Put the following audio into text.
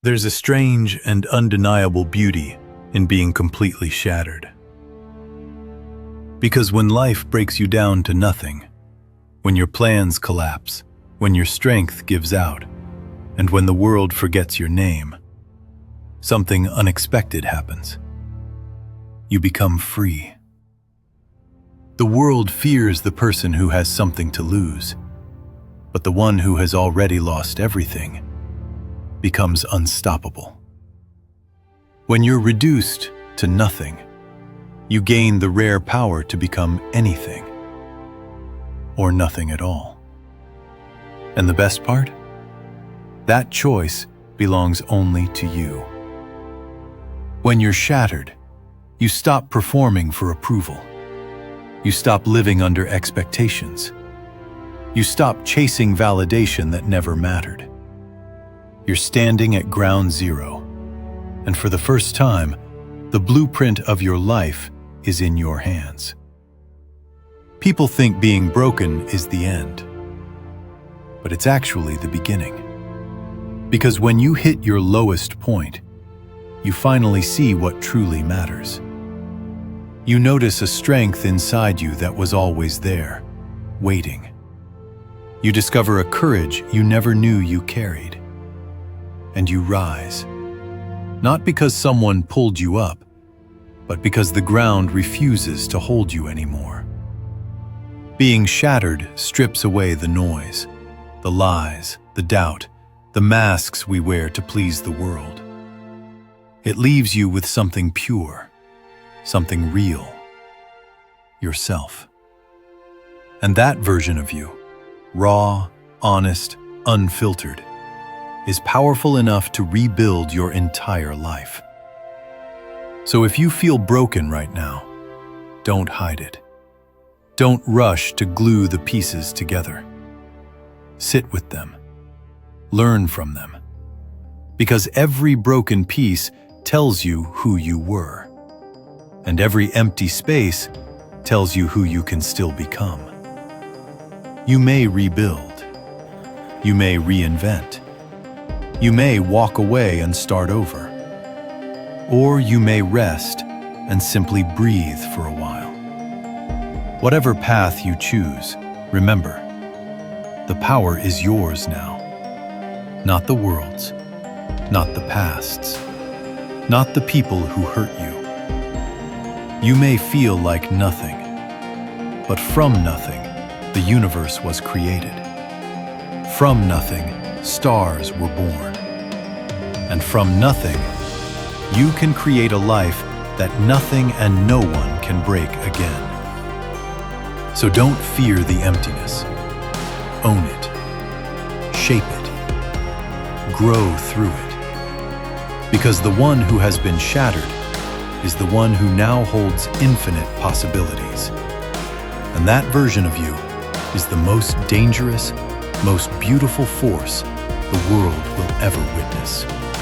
There's a strange and undeniable beauty in being completely shattered. Because when life breaks you down to nothing, when your plans collapse, when your strength gives out, and when the world forgets your name, something unexpected happens. You become free. The world fears the person who has something to lose, but the one who has already lost everything becomes unstoppable. When you're reduced to nothing, you gain the rare power to become anything, or nothing at all. And the best part? That choice belongs only to you. When you're shattered, you stop performing for approval. You stop living under expectations. You stop chasing validation that never mattered. You're standing at ground zero, and for the first time, the blueprint of your life is in your hands. People think being broken is the end, but it's actually the beginning. Because when you hit your lowest point, you finally see what truly matters. You notice a strength inside you that was always there, waiting. You discover a courage you never knew you carried. And you rise, not because someone pulled you up, but because the ground refuses to hold you anymore. Being shattered strips away the noise, the lies, the doubt, the masks we wear to please the world. It leaves you with something pure, something real, yourself. And that version of you, raw, honest, unfiltered, is powerful enough to rebuild your entire life. So if you feel broken right now, don't hide it. Don't rush to glue the pieces together. Sit with them. Learn from them. Because every broken piece tells you who you were, and every empty space tells you who you can still become. You may rebuild. You may reinvent. You may walk away and start over. Or you may rest and simply breathe for a while. Whatever path you choose, remember, the power is yours now. Not the world's, not the past's, not the people who hurt you. You may feel like nothing, but from nothing, the universe was created. From nothing, stars were born. And from nothing, you can create a life that nothing and no one can break again. So don't fear the emptiness. Own it. Shape it. Grow through it. Because the one who has been shattered is the one who now holds infinite possibilities. And that version of you is the most dangerous, most beautiful force the world will ever witness.